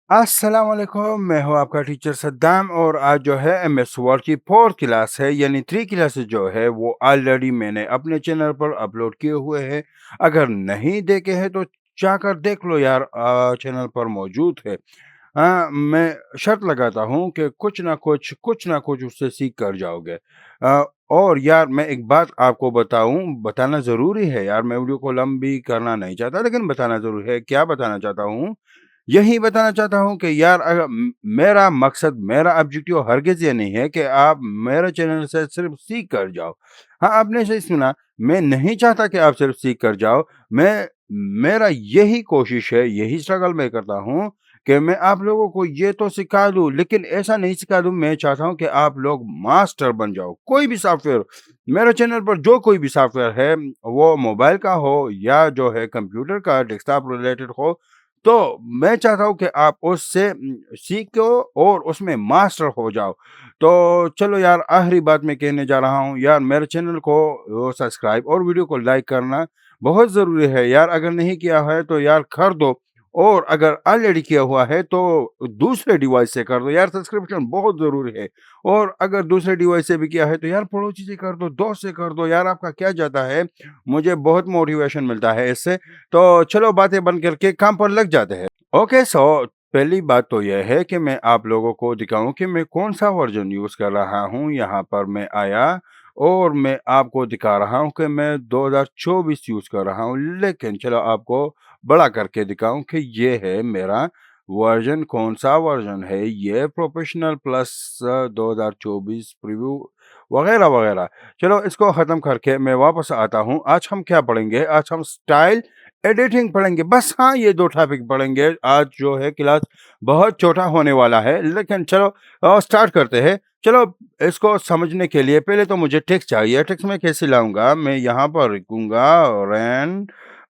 अस्सलाम वालेकुम, मैं हूँ आपका टीचर सद्दाम और आज जो है एमएस वर्ड की 4th क्लास है यानी 3 क्लासेस जो है वो ऑलरेडी मैंने अपने चैनल पर अपलोड किए हुए हैं। अगर नहीं देखे हैं तो जाकर देख लो यार, चैनल पर मौजूद है। हाँ, मैं शर्त लगाता हूँ कि कुछ ना कुछ उससे सीख कर जाओगे। और यार मैं एक बात आपको बताना ज़रूरी है यार, मैं वीडियो को लंबी करना नहीं चाहता लेकिन बताना ज़रूरी है। क्या बताना चाहता हूँ? यही बताना चाहता हूँ कि यार अगर मेरा मकसद, मेरा ऑब्जेक्टिव हरगिज़ ये नहीं है कि आप मेरे चैनल से सिर्फ़ सीख कर जाओ। हाँ, आपने सही सुना, मैं नहीं चाहता कि आप सिर्फ़ सीख कर जाओ। मेरा यही कोशिश है, यही स्ट्रगल मैं करता हूँ कि मैं आप लोगों को ये तो सिखा दूँ, लेकिन ऐसा नहीं सिखा दूँ, मैं चाहता हूँ कि आप लोग मास्टर बन जाओ। कोई भी सॉफ्टवेयर, मेरे चैनल पर जो कोई भी सॉफ्टवेयर है, वो मोबाइल का हो या जो है कंप्यूटर का डेस्कटॉप रिलेटेड हो, तो मैं चाहता हूँ कि आप उससे सीखो और उसमें मास्टर हो जाओ। तो चलो यार, आखिरी बात मैं कहने जा रहा हूँ यार, मेरे चैनल को सब्सक्राइब और वीडियो को लाइक करना बहुत ज़रूरी है यार। अगर नहीं किया है तो यार कर दो, और अगर ऑलरेडी किया हुआ है तो दूसरे डिवाइस से कर दो यार, सब्सक्रिप्शन बहुत ज़रूरी है। और अगर दूसरे डिवाइस से भी किया है तो यार पड़ोसी से कर दो, दोस्त से कर दो यार, आपका क्या जाता है? मुझे बहुत मोटिवेशन मिलता है इससे। तो चलो बातें बंद करके काम पर लग जाते हैं। ओके, सो पहली बात तो यह है कि मैं आप लोगों को दिखाऊं कि मैं कौन सा वर्जन यूज़ कर रहा हूं। यहाँ पर मैं आया और मैं आपको दिखा रहा हूं कि मैं 2024 यूज़ कर रहा हूं, लेकिन चलो आपको बड़ा करके दिखाऊं कि ये है मेरा वर्जन। कौन सा वर्जन है ये? प्रोफेशनल प्लस 2024 प्रीव्यू वगैरह वगैरह। चलो इसको ख़त्म करके मैं वापस आता हूँ। आज हम क्या पढ़ेंगे? आज हम स्टाइल एडिटिंग पढ़ेंगे, बस। हाँ, ये 2 टॉपिक पढ़ेंगे। आज जो है क्लास बहुत छोटा होने वाला है, लेकिन चलो स्टार्ट करते हैं। चलो, इसको समझने के लिए पहले तो मुझे टेक्स्ट चाहिए। टेक्स्ट मैं कैसे लाऊँगा? मैं यहाँ पर लिखूँगा रैन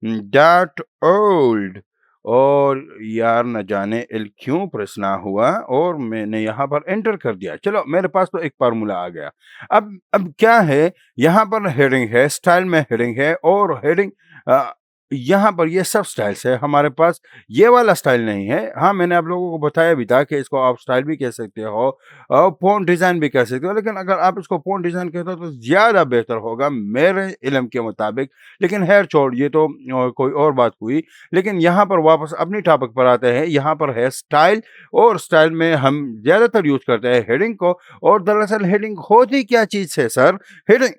डॉट ओल्ड, और यार न जाने एल क्यों प्रेस ना हुआ और मैंने यहाँ पर एंटर कर दिया। चलो, मेरे पास तो एक फ़ॉर्मूला आ गया। अब क्या है, यहाँ पर हेडिंग है, स्टाइल में हेडिंग है और हेडिंग अ, यहाँ पर ये सब स्टाइल्स है हमारे पास। ये वाला स्टाइल नहीं है। हाँ, मैंने आप लोगों को बताया भी था कि इसको आप स्टाइल भी कह सकते हो और फ़ॉन्ट डिज़ाइन भी कह सकते हो, लेकिन अगर आप इसको फ़ॉन्ट डिज़ाइन कहते हो तो ज़्यादा बेहतर होगा मेरे इल्म के मुताबिक। लेकिन खैर छोड़, ये तो कोई और बात हुई। लेकिन यहाँ पर वापस अपनी टॉपिक पर आते हैं। यहाँ पर है स्टाइल, और स्टाइल में हम ज़्यादातर यूज़ करते हैं हेडिंग को। और दरअसल हेडिंग होती क्या चीज़ है सर? हेडिंग,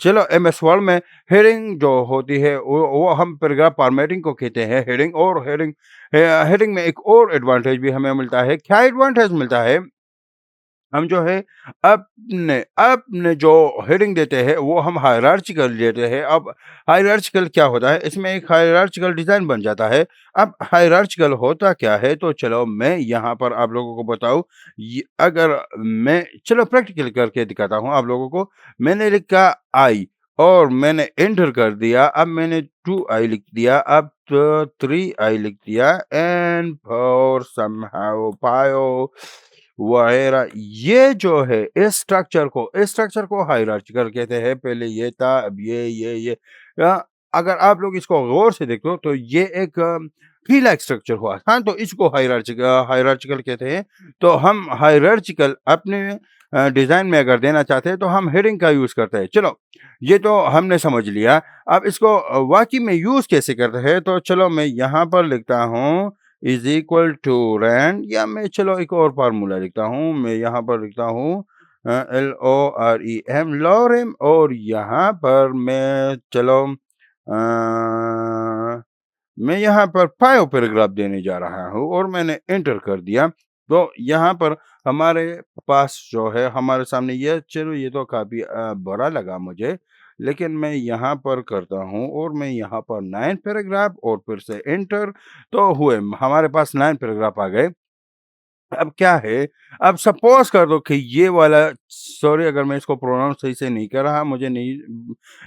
चलो एमएस वर्ड में हेडिंग जो होती है वो हम पैराग्राफ फॉर्मेटिंग को कहते हैं हेडिंग। और हेडिंग में एक और एडवांटेज भी हमें मिलता है। क्या एडवांटेज मिलता है? हम जो है अपने अपने जो हेडिंग देते हैं वो हम हायरार्चिकल देते हैं। अब हायरार्चिकल क्या होता है? इसमें एक हायरार्चिकल डिज़ाइन बन जाता है। अब हायरार्चिकल होता क्या है? तो चलो मैं यहाँ पर आप लोगों को बताऊँ। अगर मैं, चलो प्रैक्टिकल करके दिखाता हूँ आप लोगों को। मैंने लिखा आई और मैंने एंटर कर दिया। अब मैंने 2 आई लिख दिया, अब 3 आई लिख दिया, एंड फॉर समहाउ पायो वगैरह। ये जो है इस स्ट्रक्चर को हायरार्चिकल कहते हैं। पहले ये था, अब ये। अ, अगर आप लोग इसको गौर से देखो तो ये एक ट्री लाइक स्ट्रक्चर हुआ। हाँ, तो इसको हायरार्चिकल कहते हैं। तो हम हायरार्चिकल अपने डिज़ाइन में अगर देना चाहते हैं तो हम हेडिंग का यूज़ करते हैं। चलो, ये तो हमने समझ लिया। अब इसको वाक़ई में यूज़ कैसे करते हैं? तो चलो मैं यहाँ पर लिखता हूँ इज़ इक्वल टू रैंड, या मैं चलो एक और फ़ॉर्मूला लिखता हूँ। मैं यहाँ पर लिखता हूँ LOREM, लॉरेम, और यहाँ पर मैं चलो मैं यहाँ पर 5 पैराग्राफ देने जा रहा हूँ और मैंने एंटर कर दिया। तो यहाँ पर हमारे पास जो है हमारे सामने ये, चलो ये तो काफ़ी बड़ा लगा मुझे, लेकिन मैं यहाँ पर करता हूँ और मैं यहाँ पर 9 पैराग्राफ और फिर से एंटर। तो हुए हमारे पास 9 पैराग्राफ आ गए। अब क्या है, अब सपोज़ कर दो कि ये वाला, सॉरी अगर मैं इसको प्रोनाउंस सही से नहीं कर रहा, मुझे नहीं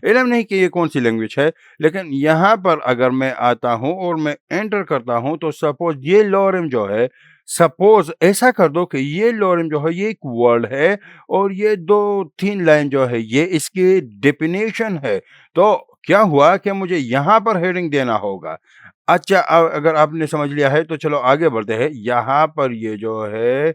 इल्म नहीं कि ये कौन-सी लैंग्वेज है, लेकिन यहाँ पर अगर मैं आता हूँ और मैं एंटर करता हूँ तो सपोज़ ये लोरेम जो है, सपोज़ ऐसा कर दो कि ये लोरेम जो है ये एक वर्ड है और ये 2-3 लाइन जो है ये इसकी डेफिनिशन है। तो क्या हुआ कि मुझे यहाँ पर हेडिंग देना होगा। अच्छा, अगर आपने समझ लिया है तो चलो आगे बढ़ते हैं। यहाँ पर ये जो है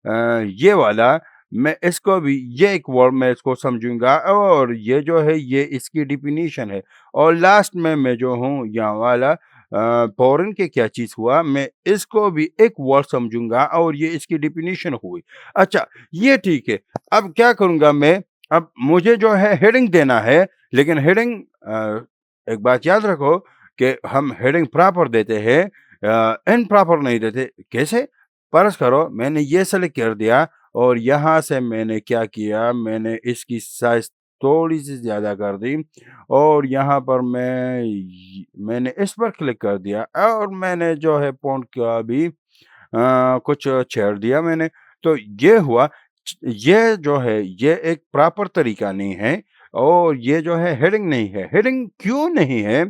ये वाला मैं इसको भी ये एक वर्ड मैं इसको समझूँगा और ये जो है ये इसकी डेफिनिशन है और लास्ट में मैं जो हूँ यहाँ वाला फ़ॉरेन के क्या चीज़ हुआ मैं इसको भी एक वर्ड समझूँगा और ये इसकी डेफिनिशन हुई। अच्छा, ये ठीक है। अब क्या करूँगा मैं, अब मुझे जो है हेडिंग देना है लेकिन हेडिंग एक बात याद रखो कि हम हेडिंग प्रॉपर देते हैं इम्प्रॉपर नहीं देते। कैसे? फ़र्ज़ करो मैंने ये सेलेक्ट कर दिया और यहाँ से मैंने क्या किया, मैंने इसकी साइज़ थोड़ी-सी ज़्यादा कर दी और यहाँ पर मैंने इस पर क्लिक कर दिया और मैंने जो है फ़ॉन्ट का भी कुछ छेड़ दिया मैंने। तो ये हुआ। ये जो है ये एक प्रॉपर तरीका नहीं है और ये जो है हेडिंग नहीं है। हेडिंग क्यों नहीं है?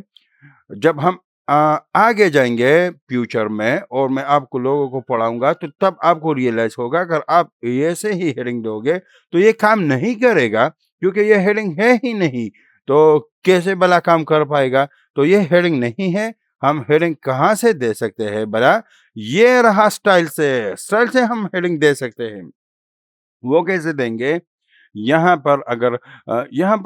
जब हम आगे जाएँगे फ्यूचर में और मैं आपको लोगों को पढ़ाऊँगा तो तब आपको रियलाइज़ होगा अगर आप ऐसे ही हेडिंग दोगे तो ये काम नहीं करेगा क्योंकि ये हेडिंग है ही नहीं। तो कैसे भला काम कर पाएगा? तो ये हेडिंग नहीं है, हम हेडिंग कहाँ से दे सकते हैं भला? ये रहा स्टाइल से हम हेडिंग दे सकते हैं। वो कैसे देंगे? यहाँ पर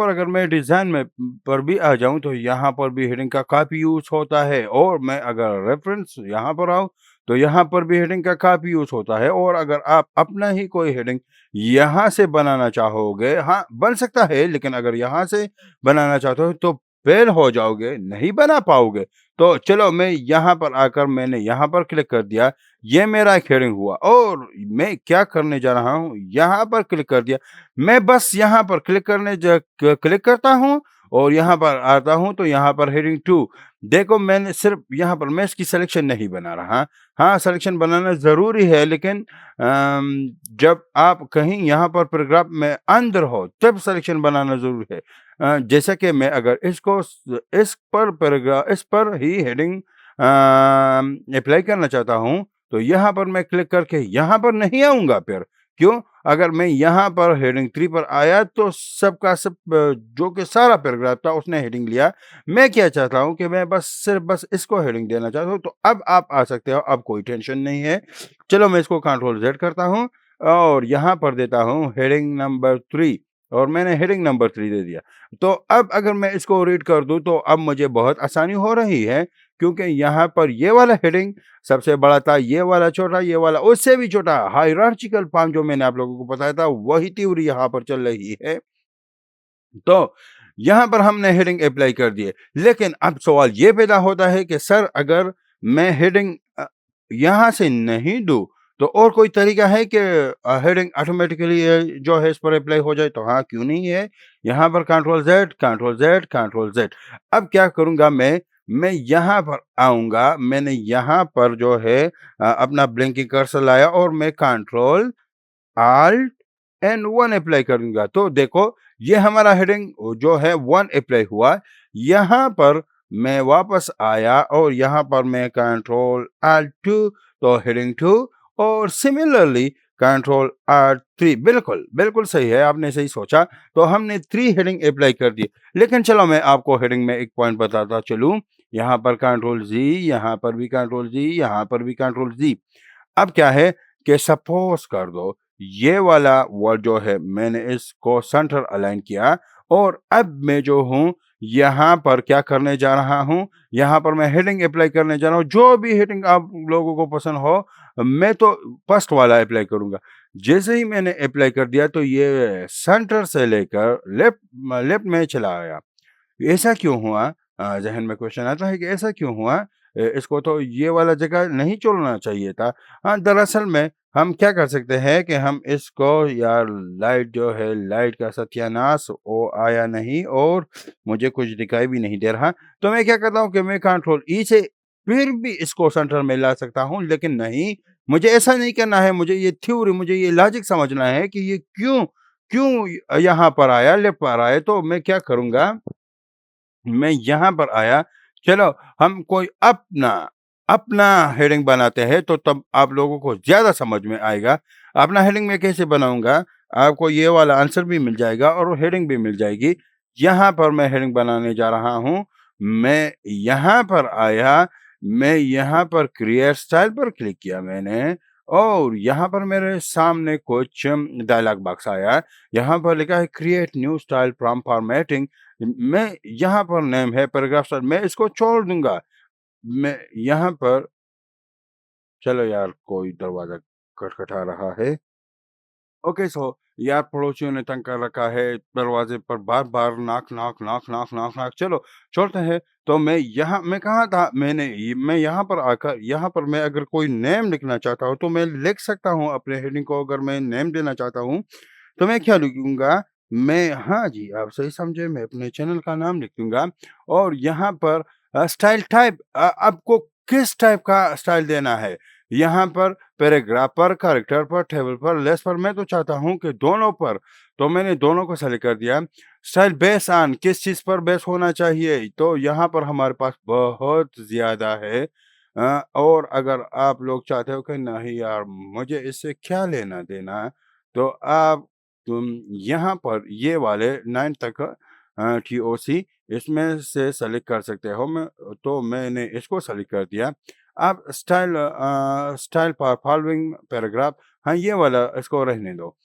अगर मैं डिज़ाइन में पर भी आ जाऊँ तो यहाँ पर भी हेडिंग का काफ़ी यूज़ होता है और मैं अगर रेफ़रेंस यहाँ पर आऊँ तो यहाँ पर भी हेडिंग का काफ़ी यूज़ होता है और अगर आप अपना ही कोई हेडिंग यहाँ से बनाना चाहोगे, हाँ, बन सकता है लेकिन अगर यहाँ से बनाना चाहते हो तो फ़ेल हो जाओगे, नहीं बना पाओगे। तो चलो मैं यहाँ पर आकर मैंने यहाँ पर क्लिक कर दिया, ये मेरा एक हेडिंग हुआ और मैं क्या करने जा रहा हूँ, यहाँ पर क्लिक कर दिया। मैं बस यहाँ पर क्लिक करता हूँ और यहाँ पर आता हूँ तो यहाँ पर हेडिंग 2 देखो मैंने सिर्फ़ यहाँ पर मैं इसकी सिलेक्शन नहीं बना रहा। हाँ, सिलेक्शन बनाना ज़रूरी है लेकिन जब आप कहीं यहाँ पर पैराग्राफ में अंदर हो तब सिलेक्शन बनाना ज़रूरी है। जैसा कि मैं अगर इस पर ही हेडिंग अप्लाई करना चाहता हूँ, तो यहाँ पर मैं क्लिक करके यहाँ पर नहीं आऊँगा फिर। क्यों? अगर मैं यहाँ पर हेडिंग 3 पर आया तो सब का सब जो कि सारा पैराग्राफ था उसने हेडिंग लिया। मैं क्या चाहता हूँ कि मैं बस इसको हेडिंग देना चाहता हूँ, तो अब आप आ सकते हो, अब कोई टेंशन नहीं है। चलो मैं इसको कंट्रोल ज़ेड करता हूँ और यहाँ पर देता हूँ हेडिंग नंबर 3 और मैंने हेडिंग नंबर 3 दे दिया। तो अब अगर मैं इसको रीड कर दूँ तो अब मुझे बहुत आसानी हो रही है क्योंकि यहाँ पर ये वाला हेडिंग सबसे बड़ा था, ये वाला छोटा, ये वाला उससे भी छोटा। हायरार्चिकल फॉर्म जो मैंने आप लोगों को बताया था, वही थ्योरी यहाँ पर चल रही है। तो यहाँ पर हमने हेडिंग अप्लाई कर दिए, लेकिन अब सवाल ये पैदा होता है कि सर अगर मैं हेडिंग यहाँ से नहीं दूँ, तो और कोई तरीका है कि हेडिंग ऑटोमेटिकली जो है इस पर अप्लाई हो जाए? तो हाँ, क्यों नहीं है? यहाँ पर control Z, control Z, control Z. अब क्या करूँगा मैं यहाँ पर आऊँगा, मैंने यहाँ पर जो है अपना ब्लिंकिंग कर्सर लाया और मैं कंट्रोल ऑल्ट एंड 1 अप्लाई करूँगा। तो देखो ये हमारा हेडिंग जो है 1 अप्लाई हुआ। यहाँ पर मैं वापस आया और यहाँ पर मैं कंट्रोल ऑल्ट 2 तो हेडिंग 2 और सिमिलरली कंट्रोल ऑल्ट 3 बिल्कुल सही है, आपने सही सोचा। तो हमने 3 हेडिंग अप्लाई कर दी। लेकिन चलो मैं आपको हेडिंग में एक पॉइंट बताता चलूँ। यहाँ पर कंट्रोल जी, यहाँ पर भी कंट्रोल जी, यहाँ पर भी कंट्रोल जी। अब क्या है कि सपोज़ कर दो ये वाला वर्ड जो है मैंने इसको सेंटर अलाइन किया और अब मैं जो हूँ यहाँ पर क्या करने जा रहा हूँ, यहाँ पर मैं हेडिंग अप्लाई करने जा रहा हूँ। जो भी हेडिंग आप लोगों को पसंद हो, मैं तो फर्स्ट वाला अप्लाई करूँगा। जैसे ही मैंने अप्लाई कर दिया तो ये सेंटर से लेकर लेफ्ट में चला आया। ऐसा क्यों हुआ? ज़हन में क्वेश्चन आता है कि ऐसा क्यों हुआ? इसको तो ये वाला जगह नहीं छोड़ना चाहिए था। हाँ, दरअसल में हम क्या कर सकते हैं कि हम इसको यार लाइट जो है लाइट का सत्यानाश वो आया नहीं और मुझे कुछ दिखाई भी नहीं दे रहा। तो मैं क्या करता हूँ कि मैं कंट्रोल ई से फिर भी इसको सेंटर में ला सकता हूँ, लेकिन नहीं, मुझे ऐसा नहीं करना है। मुझे ये लॉजिक समझना है कि ये क्यों यहाँ पर आया, लेफ्ट पर आया। तो मैं क्या करूँगा, मैं यहाँ पर आया, चलो हम कोई अपना हेडिंग बनाते हैं तो तब आप लोगों को ज़्यादा समझ में आएगा। अपना हेडिंग मैं कैसे बनाऊँगा, आपको ये वाला आंसर भी मिल जाएगा और हेडिंग भी मिल जाएगी। यहाँ पर मैं हेडिंग बनाने जा रहा हूँ, मैं यहाँ पर आया, मैं यहाँ पर क्रिएट स्टाइल पर क्लिक किया मैंने और यहाँ पर मेरे सामने कुछ डायलॉग बॉक्स आया। यहाँ पर लिखा है create new style from formatting. मैं यहाँ पर नेम है पैराग्राफ स्टाइल, मैं इसको छोड़ दूँगा। मैं यहाँ पर चलो यार कोई दरवाज़ा खटखटा रहा है। ओके सो यार पड़ोसियों ने तंग कर रखा है, दरवाजे पर बार-बार knock, knock, knock, knock, knock, knock. चलो छोड़ते हैं। तो मैं कहाँ था? मैं यहाँ पर आकर यहाँ पर मैं अगर कोई नेम लिखना चाहता हूँ, तो मैं लिख सकता हूँ अपने हेडिंग को। अगर मैं नेम देना चाहता हूँ, तो मैं क्या लिखूँगा? मैं हाँ जी, आप सही समझे, मैं अपने चैनल का नाम लिख दूँगा और यहाँ पर स्टाइल टाइप आपको किस टाइप का स्टाइल देना है? यहाँ पर पैराग्राफ पर, कैरेक्टर पर, टेबल पर, लेस पर, मैं तो चाहता हूँ कि दोनों पर, तो मैंने दोनों को सेलेक्ट कर दिया। स्टाइल बेस ऑन किस चीज़ पर बेस होना चाहिए? तो यहाँ पर हमारे पास बहुत ज़्यादा है। और अगर आप लोग चाहते हो कि नहीं यार मुझे इससे क्या लेना-देना, तो तुम यहाँ पर ये वाले 9 तक TOC इसमें से सेलेक्ट कर सकते हो। तो मैंने इसको सेलेक्ट कर दिया। आप स्टाइल फॉर फॉलोइंग पैराग्राफ, हाँ, ये वाला इसको रहने दो।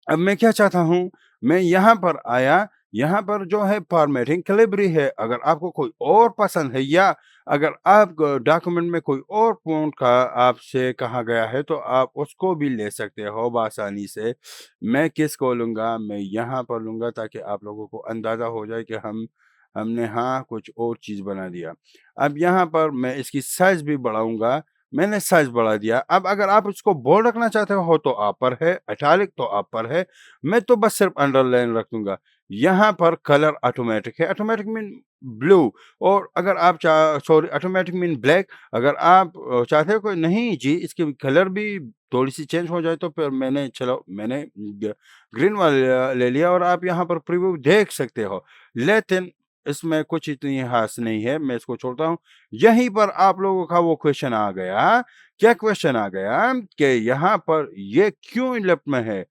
अब मैं क्या चाहता हूँ, मैं यहाँ पर आया, यहाँ पर जो है फॉर्मेटिंग कैलिब्री है। अगर आपको कोई और पसंद है या अगर आप डॉक्यूमेंट में कोई और फ़ॉन्ट का आपसे कहा गया है, तो आप उसको भी ले सकते हो बआसानी से। मैं किसको लूँगा? मैं यहाँ पर लूँगा ताकि आप लोगों को अंदाज़ा हो जाए कि हमने हाँ, कुछ और चीज़ बना दिया। अब यहाँ पर मैं इसकी साइज़ भी बढ़ाऊँगा। मैंने साइज़ बढ़ा दिया। अब अगर आप इसको बोल्ड रखना चाहते हो तो आप पर है, इटैलिक तो आप पर है। मैं तो बस सिर्फ़ अंडरलाइन रख दूँगा। यहाँ पर कलर ऑटोमैटिक है, ऑटोमैटिक मीन ब्लू। और अगर आप ऑटोमैटिक मीन ब्लैक। अगर आप चाहते हो कि नहीं जी इसकी कलर भी थोड़ी-सी चेंज हो जाए, तो फिर मैंने ग्रीन वाला ले लिया और आप यहाँ पर प्रीव्यू देख सकते हो। लेकिन इसमें कुछ इतनी ख़ास नहीं है, मैं इसको छोड़ता हूँ। यहीं पर आप लोगों का वो क्वेश्चन आ गया। क्या क्वेश्चन आ गया कि यहाँ पर ये क्यों लेफ्ट में है?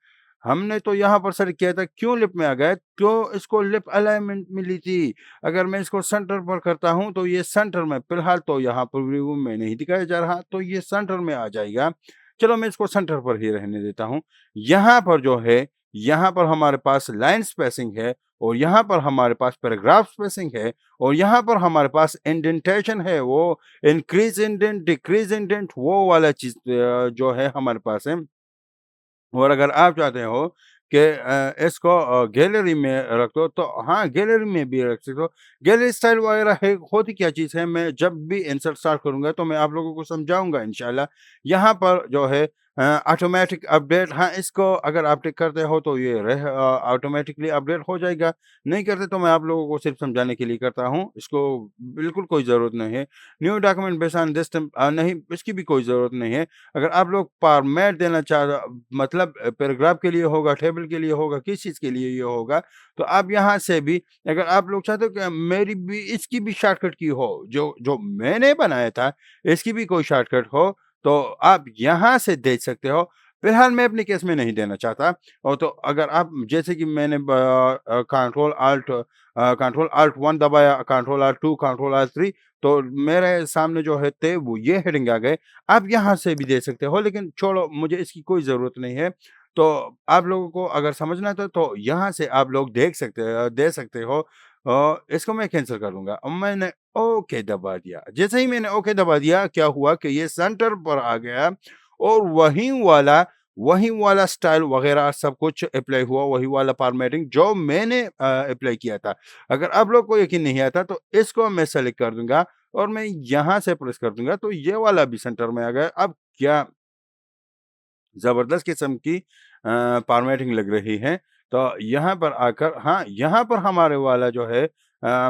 हमने तो यहाँ पर सेलेक्ट किया था, क्यों लेफ्ट में आ गया? क्यों इसको लेफ्ट अलाइनमेंट मिली थी? अगर मैं इसको सेंटर पर करता हूँ, तो ये सेंटर में फ़िलहाल तो यहाँ पर व्यू में नहीं दिखाया जा रहा, तो ये सेंटर में आ जाएगा। चलो मैं इसको सेंटर पर ही रहने देता हूँ। यहाँ पर जो है, यहाँ पर हमारे पास लाइन स्पेसिंग है और यहाँ पर हमारे पास पैराग्राफ स्पेसिंग है और यहाँ पर हमारे पास इंडेंटेशन है, वो इंक्रीज़ इंडेंट, डिक्रीज़ इंडेंट, वो वाला चीज़ जो है हमारे पास है। और अगर आप चाहते हो कि इसको गैलरी में रख दो, तो हाँ, गैलरी में भी रख सकते हो। गैलरी स्टाइल वगैरह है, होती क्या चीज़ है, मैं जब भी इंसर्ट स्टार्ट करूँगा तो मैं आप लोगों को समझाऊँगा इंशाल्लाह। यहाँ पर जो है ऑटोमैटिक अपडेट, हाँ, इसको अगर आप टिक करते हो तो ये ऑटोमैटिकली अपडेट हो जाएगा। नहीं करते तो मैं आप लोगों को सिर्फ़ समझाने के लिए करता हूँ, इसको बिल्कुल कोई ज़रूरत नहीं है। New document based on this नहीं, इसकी भी कोई ज़रूरत नहीं है। अगर आप लोग फॉर्मेट देना मतलब पैराग्राफ के लिए होगा, टेबल के लिए होगा, किस चीज़ के लिए ये होगा, तो आप यहाँ से भी अगर आप लोग चाहते हो कि मेरी भी इसकी भी शॉर्टकट की हो, जो जो मैंने बनाया था, इसकी भी कोई शॉर्टकट हो, तो आप यहाँ से दे सकते हो। फिलहाल मैं अपने केस में नहीं देना चाहता। और तो अगर आप जैसे कि मैंने कंट्रोल अल्ट 1 दबाया, कंट्रोल अल्ट 2, कंट्रोल अल्ट 3, तो मेरे सामने जो है थे वो ये हेडिंग आ गए। आप यहाँ से भी दे सकते हो, लेकिन छोड़ो, मुझे इसकी कोई ज़रूरत नहीं है। तो आप लोगों को अगर समझना था तो यहाँ से आप लोग दे सकते हो। इसको मैं कैंसल कर दूँगा। अब मैंने ओके दबा दिया। जैसे ही मैंने ओके दबा दिया, क्या हुआ कि ये सेंटर पर आ गया और वही वाला स्टाइल वगैरह सब कुछ एप्लाई हुआ, वही वाला फॉर्मेटिंग जो मैंने एप्लाई किया था। अगर आप लोग को यकीन नहीं आता तो इसको मैं सेलेक्ट कर दूँगा और मैं यहाँ से प्रेस कर दूँगा, तो ये वाला भी सेंटर में आ गया। अब क्या ज़बरदस्त किस्म की फॉर्मेटिंग लग रही है। तो यहाँ पर आकर, हाँ, यहाँ पर हमारे वाला जो है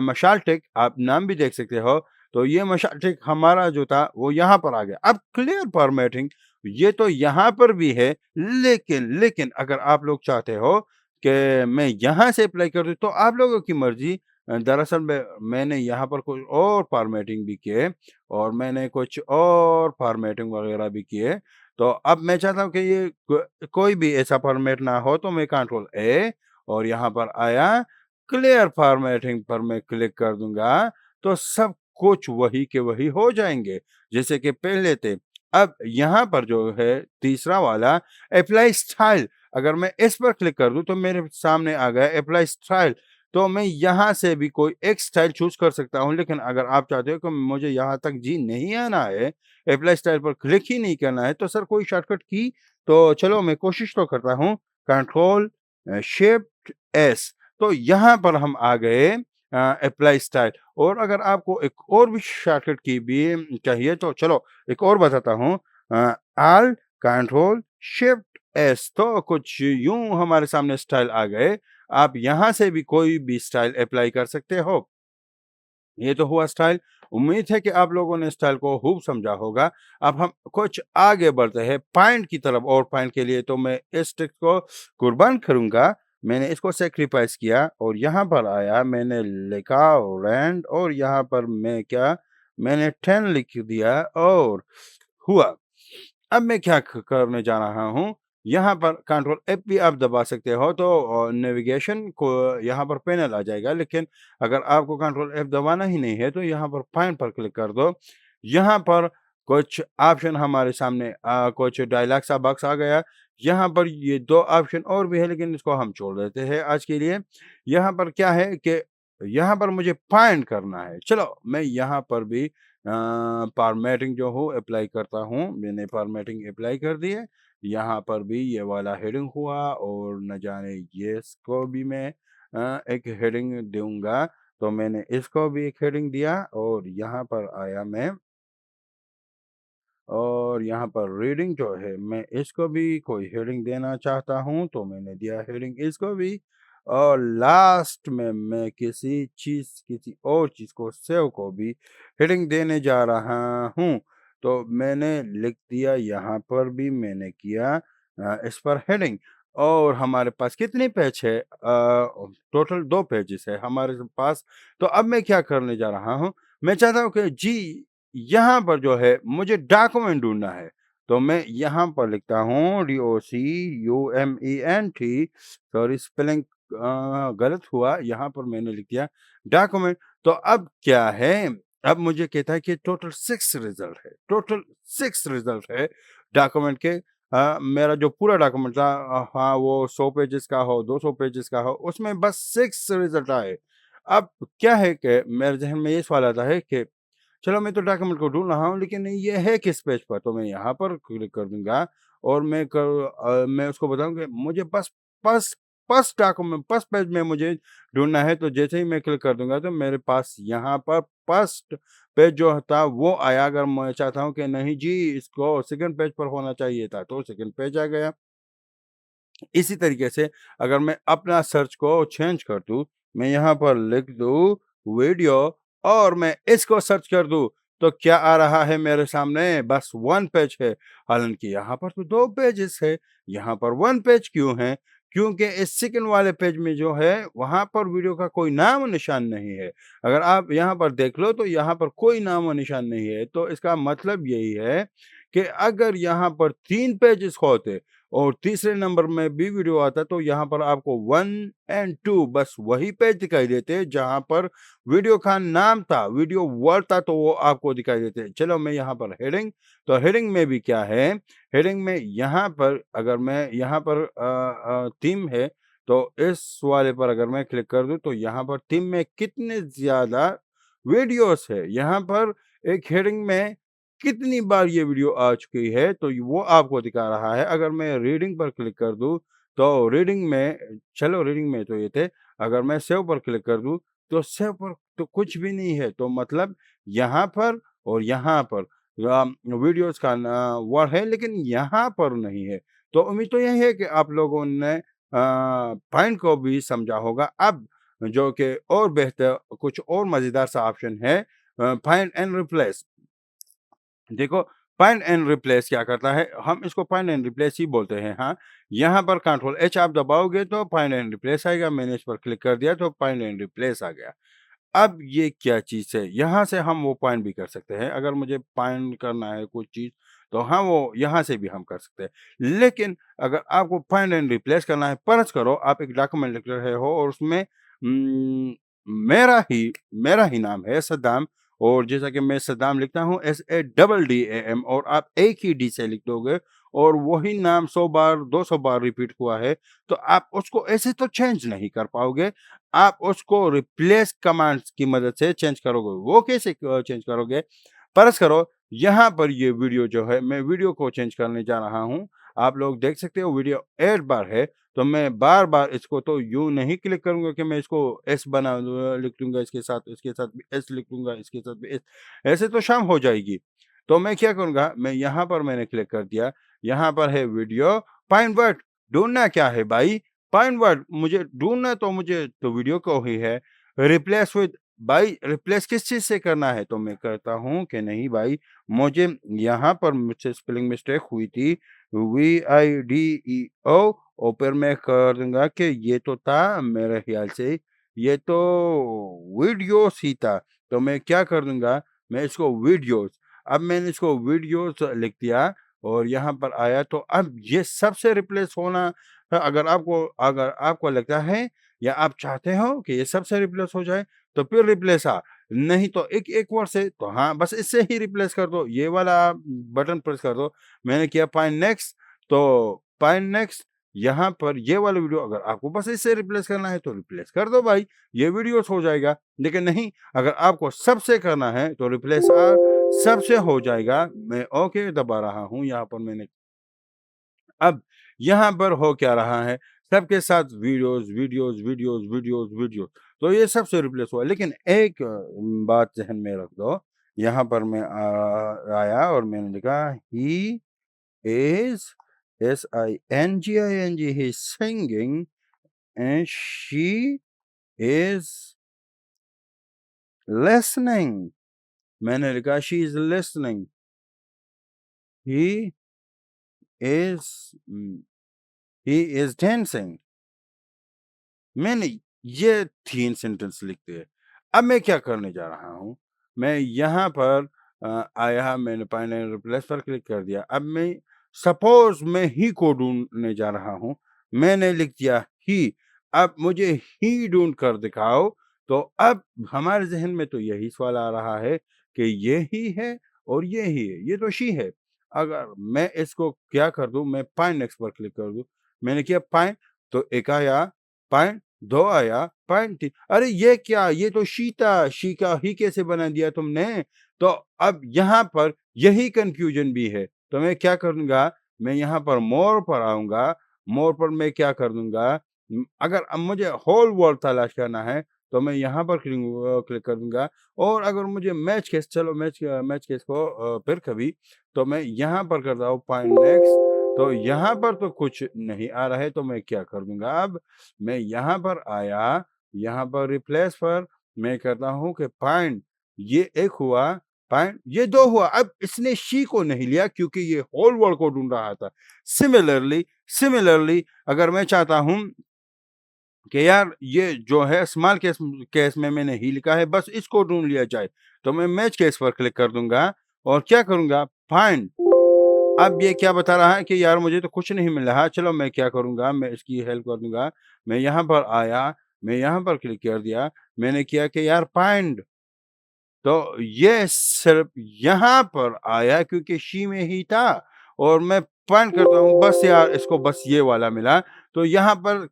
मशाल टिक, आप नाम भी देख सकते हो। तो ये मशाल टिक हमारा जो था वो यहाँ पर आ गया। अब क्लियर फॉर्मेटिंग ये तो यहाँ पर भी है, लेकिन अगर आप लोग चाहते हो कि मैं यहाँ से अप्लाई कर दूँ, तो आप लोगों की मर्ज़ी। दरअसल मैंने यहाँ पर कुछ और फॉर्मेटिंग भी किए और मैंने कुछ और फॉर्मेटिंग वगैरह भी किए। तो अब मैं चाहता हूँ कि ये कोई भी ऐसा फॉर्मेट ना हो, तो मैं कंट्रोल ए और यहाँ पर आया, क्लियर फॉर्मेटिंग पर मैं क्लिक कर दूँगा, तो सब कुछ वही के वही हो जाएँगे, जैसे कि पहले थे। अब यहाँ पर जो है तीसरा वाला अप्लाई स्टाइल, अगर मैं इस पर क्लिक कर दूँ तो मेरे सामने आ गया अप्लाई स्टाइल। तो मैं यहाँ से भी कोई एक स्टाइल चूज़ कर सकता हूँ, लेकिन अगर आप चाहते हो कि मुझे यहाँ तक जी नहीं आना है, अप्लाई स्टाइल पर क्लिक ही नहीं करना है, तो सर कोई शॉर्टकट की, तो चलो मैं कोशिश तो करता हूँ। कंट्रोल शिफ्ट एस, तो यहाँ पर हम आ गए अप्लाई स्टाइल। और अगर आपको एक और भी शॉर्टकट की भी चाहिए तो चलो एक और बताता हूँ। ऑल्ट कंट्रोल शिफ्ट एस, तो कुछ यूँ हमारे सामने स्टाइल आ गए। आप यहाँ से भी कोई भी स्टाइल अप्लाई कर सकते हो। ये तो हुआ स्टाइल। उम्मीद है कि आप लोगों ने स्टाइल को खूब समझा होगा। अब हम कुछ आगे बढ़ते हैं पॉइंट की तरफ, और पॉइंट के लिए तो मैं इस टेक्स्ट को कुर्बान करूँगा। मैंने इसको सैक्रिफाइस किया और यहाँ पर आया, मैंने लिखा रैंड, और यहाँ पर मैं क्या, मैंने 10 लिख दिया और हुआ। अब मैं क्या करने जा रहा हूँ, यहाँ पर कंट्रोल एफ भी आप दबा सकते हो तो नेविगेशन को यहाँ पर पैनल आ जाएगा। लेकिन अगर आपको कंट्रोल एफ दबाना ही नहीं है तो यहाँ पर पॉइंट पर क्लिक कर दो। यहाँ पर कुछ ऑप्शन हमारे सामने कुछ डायलॉग सा बॉक्स आ गया। यहाँ पर ये 2 ऑप्शन और भी है, लेकिन इसको हम छोड़ देते हैं आज के लिए। यहाँ पर क्या है कि यहाँ पर मुझे पॉइंट करना है। चलो मैं यहाँ पर भी फॉर्मेटिंग जो हो अप्लाई करता हूँ। मैंने फॉर्मेटिंग अप्लाई कर दी है। यहाँ पर भी ये वाला हेडिंग हुआ, और न जाने ये इसको भी मैं एक हेडिंग दूँगा। तो मैंने इसको भी एक हेडिंग दिया, और यहाँ पर आया मैं, और यहाँ पर रीडिंग जो है मैं इसको भी कोई हेडिंग देना चाहता हूँ, तो मैंने दिया हेडिंग इसको भी। और लास्ट में मैं किसी और चीज़ को सेव को भी हेडिंग देने जा रहा हूँ। तो मैंने लिख दिया, यहाँ पर भी मैंने किया इस पर हेडिंग। और हमारे पास कितने पेज है? टोटल 2 पेजेस है हमारे पास। तो अब मैं क्या करने जा रहा हूँ, मैं चाहता हूँ कि जी यहाँ पर जो है मुझे डॉक्यूमेंट ढूँढना है। तो मैं यहाँ पर लिखता हूँ DOCUMENT, सॉरी स्पेलिंग गलत हुआ, यहाँ पर मैंने लिख दिया डॉक्यूमेंट। तो अब क्या है, अब मुझे कहता है कि टोटल 6 रिज़ल्ट है, टोटल 6 रिज़ल्ट है डॉक्यूमेंट के। मेरा जो पूरा डॉक्यूमेंट था, हाँ, वो 100 पेजेस का हो, 200 पेजेस का हो, उसमें बस 6 रिज़ल्ट आए। अब क्या है कि मेरे ज़हन में ये सवाल आता है कि चलो मैं तो डॉक्यूमेंट को ढूँढ रहा हूँ, लेकिन ये है किस पेज पर? तो मैं यहाँ पर क्लिक कर दूँगा, और मैं उसको बताऊँगा कि मुझे बस first first document first page में मुझे ढूँढना है। तो जैसे ही मैं क्लिक कर दूँगा तो मेरे पास यहाँ पर फर्स्ट पेज जो था वो आया। अगर मैं चाहता हूँ कि नहीं जी इसको सेकंड पेज पर होना चाहिए था, तो सेकंड पेज आ गया। इसी तरीके से अगर मैं अपना सर्च को चेंज कर दूँ, मैं यहाँ पर लिख दूँ वीडियो, और मैं इसको सर्च कर दूँ, तो क्या आ रहा है मेरे सामने? बस 1 पेज है। हालाँकि यहाँ पर तो 2 पेजेस है, यहाँ पर 1 पेज क्यों है? क्योंकि इस सेकंड वाले पेज में जो है, वहाँ पर वीडियो का कोई नामो-निशान नहीं है। अगर आप यहाँ पर देख लो तो यहाँ पर कोई नामो-निशान नहीं है। तो इसका मतलब यही है कि अगर यहाँ पर 3 पेजेस होते और तीसरे नंबर में भी वीडियो आता, तो यहाँ पर आपको 1 एंड 2 बस वही पेज दिखाई देते जहाँ पर वीडियो का नाम था, वीडियो वर्ड था, तो वो आपको दिखाई देते। चलो मैं यहाँ पर हेडिंग, तो हेडिंग में भी क्या है, हेडिंग में यहाँ पर अगर मैं यहाँ पर थीम है, तो इस वाले पर अगर मैं क्लिक कर दूँ तो यहाँ पर थीम में कितने ज़्यादा वीडियोस है। यहाँ पर एक हेडिंग में कितनी बार ये वीडियो आ चुकी है, तो वो आपको दिखा रहा है। अगर मैं रीडिंग पर क्लिक कर दूँ, तो रीडिंग में, चलो रीडिंग में तो ये थे, अगर मैं सेव पर क्लिक कर दूँ, तो सेव पर तो कुछ भी नहीं है। तो मतलब यहाँ पर और यहाँ पर वीडियोज़ का वर्ड है, लेकिन यहाँ पर नहीं है। तो उम्मीद तो यही है कि आप लोगों ने पॉइंट को भी समझा होगा। अब जो कि और बेहतर कुछ और मज़ेदार सा ऑप्शन है, फाइंड एंड रिप्लेस। देखो, फाइंड एंड रिप्लेस क्या करता है, हम इसको फाइंड एंड रिप्लेस ही बोलते हैं। हाँ, यहाँ पर कंट्रोल एच आप दबाओगे तो फाइंड एंड रिप्लेस आएगा। मैंने इस पर क्लिक कर दिया तो फाइंड एंड रिप्लेस आ गया। अब ये क्या चीज़ है, यहाँ से हम वो फाइंड भी कर सकते हैं। अगर मुझे फाइंड करना है कुछ चीज़, तो हाँ, वो यहाँ से भी हम कर सकते हैं। लेकिन अगर आपको फाइंड एंड रिप्लेस करना है, फर्ज़ करो आप एक डॉक्यूमेंट लिख रहे हो और उसमें उम, मेरा ही मेरा ही नाम है सद्दाम, और जैसा कि मैं सद्दाम लिखता हूँ SADDAM और आप एक ही डी से लिख दोगे और वही नाम 100 बार 200 बार रिपीट हुआ है, तो आप उसको ऐसे तो चेंज नहीं कर पाओगे। आप उसको रिप्लेस कमांड्स की मदद से चेंज करोगे। वो कैसे चेंज करोगे? फ़र्ज़ करो यहाँ पर ये वीडियो जो है, मैं वीडियो को चेंज करने जा रहा हूँ। आप लोग देख सकते हो वीडियो 8 बार है, तो मैं बार-बार इसको तो यूँ नहीं क्लिक करूँगा कि मैं इसको एस बना लिख दूँगा इसके साथ भी एस लिख दूँगा, इसके साथ भी एस, ऐसे तो शाम हो जाएगी। तो मैं क्या करूँगा, मैं यहाँ पर मैंने क्लिक कर दिया, यहाँ पर है वीडियो, फाइंड वर्ड, ढूँढना क्या है भाई? फाइंड वर्ड मुझे ढूँढना तो मुझे तो वीडियो को ही है। रिप्लेस विद भाई रिप्लेस किस चीज़ से करना है? तो मैं कहता हूँ कि नहीं भाई, मुझे यहाँ पर मुझसे स्पेलिंग मिस्टेक हुई थी, VIDEO और फिर मैं कर दूँगा कि ये तो था मेरे ख़्याल से, ये तो वीडियोस ही था। तो मैं क्या कर दूँगा, मैं इसको वीडियोस, अब मैंने इसको वीडियोस लिख दिया और यहाँ पर आया तो अब ये सबसे रिप्लेस होना अगर आपको लगता है या आप चाहते हो कि ये सबसे रिप्लेस हो जाए, तो फिर रिप्लेस नहीं तो एक वर्ड से तो हाँ, बस इससे ही रिप्लेस कर दो, ये वाला बटन प्रेस कर दो। मैंने किया फाइंड नेक्स्ट, तो फाइंड नेक्स्ट यहाँ पर ये वाला वीडियो अगर आपको बस इससे रिप्लेस करना है तो रिप्लेस कर दो भाई, ये वीडियोस हो जाएगा। लेकिन नहीं, अगर आपको सबसे करना है तो रिप्लेस सबसे हो जाएगा। मैं ओके दबा रहा हूँ, यहाँ पर मैंने अब यहाँ पर हो क्या रहा है, सबके साथ videos, videos, videos, videos, videos, तो ये सबसे रिप्लेस हुआ। लेकिन एक बात ज़हन में रख दो, यहाँ पर मैं आया और मैंने लिखा he is SINGING he is singing and she is listening. मैंने लिखा she is listening, he is he is dancing. मैंने ये 3 सेंटेंस लिख दिए। अब मैं क्या करने जा रहा हूँ, मैं यहाँ पर आया, मैंने फाइंड रिप्लेस पर क्लिक कर दिया। अब मैं सपोज़ मैं ही को ढूँढने जा रहा हूँ, मैंने लिख दिया ही, अब मुझे ही ढूँढ कर दिखाओ, तो अब हमारे ज़हन में तो यही सवाल आ रहा है कि ये ही है और ये ही है, ये तो शी है। अगर मैं इसको क्या कर दूँ, मैं फाइंड नेक्स्ट पर क्लिक कर दूँ, मैंने किया फाइंड, तो 1 आया, फाइंड 2 आया, फाइंड 3, अरे ये क्या? ये तो शी था, शी का ही कैसे बना दिया तुमने? तो अब यहाँ पर यही कन्फ्यूज़न भी है। तो मैं क्या करूँगा, मैं यहाँ पर मोर पर आऊँगा, मोर पर मैं क्या कर दूँगा, अगर अब मुझे होल वर्ड तलाश करना है, तो मैं यहाँ पर क्लिक कर दूँगा और अगर मुझे मैच केस, चलो मैच केस को फिर कभी, तो मैं यहाँ पर करता हूँ फाइंड नेक्स्ट, तो यहाँ पर तो कुछ नहीं आ रहा है, तो मैं क्या कर दूँगा अब, मैं यहाँ पर आया, यहाँ पर रिप्लेस पर मैं करता हूँ कि फाइंड, ये 1 हुआ, फाइंड ये 2 हुआ। अब इसने शी को नहीं लिया क्योंकि ये होल वर्ड को ढूँढ रहा था। सिमिलरली अगर मैं चाहता हूँ कि यार ये जो है स्मॉल केस केस में मैंने ही लिखा है, बस इसको ढूँढ लिया जाए, तो मैं मैच केस पर क्लिक कर दूँगा और क्या करूँगा, फाइंड। अब ये क्या बता रहा है कि यार मुझे तो कुछ नहीं मिल रहा, चलो मैं क्या करूँगा, मैं इसकी हेल्प कर दूँगा। मैं यहाँ पर आया, मैं यहाँ पर क्लिक कर दिया, मैंने किया कि यार फाइंड, तो ये सिर्फ़ यहाँ पर आया क्योंकि शी में ही था और मैं फाइंड करता हूँ, बस यार इसको बस ये वाला मिला। तो यहाँ पर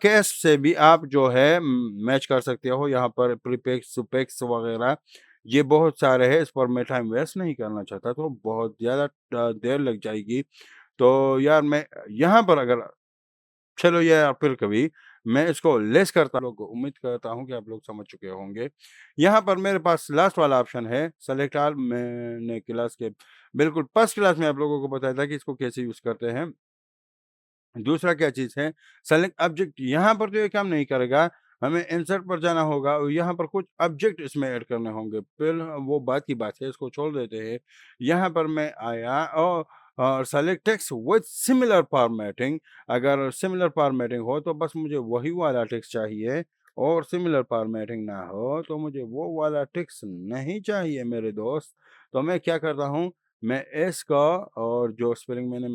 केस से भी आप जो है मैच कर सकते हो, यहाँ पर प्रीफिक्स, सुफिक्स वगैरह ये बहुत सारे हैं, इस पर मैं टाइम वेस्ट नहीं करना चाहता, तो बहुत ज़्यादा देर लग जाएगी। तो यार मैं यहाँ पर अगर चलो या फिर कभी मैं इसको लेस करता लोग उम्मीद करता हूँ कि आप लोग समझ चुके होंगे। यहाँ पर मेरे पास लास्ट वाला ऑप्शन है सेलेक्ट ऑल, मैंने क्लास के बिल्कुल फर्स्ट क्लास में आप लोगों को बताया था कि इसको कैसे यूज़ करते हैं। दूसरा क्या चीज़ है, सेलेक्ट ऑब्जेक्ट, यहाँ पर तो ये काम नहीं करेगा, हमें इंसर्ट पर जाना होगा और यहाँ पर कुछ ऑब्जेक्ट इसमें ऐड करने होंगे। फिर वो बात की बात है, इसको छोड़ देते हैं। यहाँ पर मैं आया और select text with similar formatting, अगर सिमिलर फॉर्मेटिंग हो तो बस मुझे वही वाला टेक्स्ट चाहिए और सिमिलर फॉर्मेटिंग ना हो तो मुझे वो वाला टेक्स्ट नहीं चाहिए मेरे दोस्त। तो मैं क्या करता हूँ, मैं एस का और जो स्पेलिंग मैंने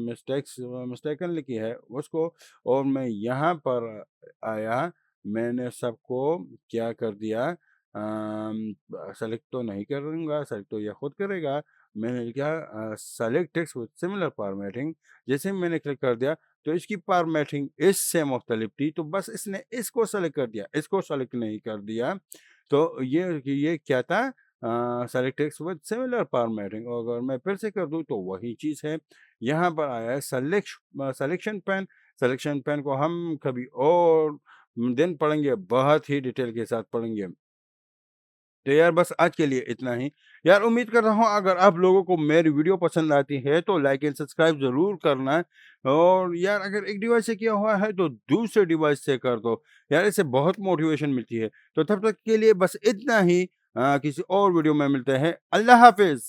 मिस्टेकन लिखी है उसको, और मैं यहाँ पर आया, मैंने सबको क्या कर दिया, सेलेक्ट तो नहीं करूँगा, सेलेक्ट तो यह खुद करेगा। मैंने लिखा select text with similar formatting. जैसे ही मैंने क्लिक कर दिया तो इसकी फॉर्मेटिंग इससे मुख्तलिफ थी, तो बस इसने इसको सेलेक्ट कर दिया, इसको सेलेक्ट नहीं कर दिया। तो ये क्या था, select text with similar formatting. और अगर मैं फिर से कर दूँ तो वही चीज़ है। यहाँ पर आया है सिलेक्शन पेन। सिलेक्शन पेन को हम कभी और दिन पढ़ेंगे, बहुत ही डिटेल के साथ पढ़ेंगे। तो यार बस आज के लिए इतना ही। यार उम्मीद कर रहा हूँ अगर आप लोगों को मेरी वीडियो पसंद आती है तो लाइक एंड सब्सक्राइब ज़रूर करना। और यार अगर एक डिवाइस से किया हुआ है तो दूसरे डिवाइस से कर दो। यार इससे बहुत मोटिवेशन मिलती है। तो तब तक के लिए बस इतना ही। किसी और वीडियो में मिलते हैं। अल्लाह हाफ़िज़।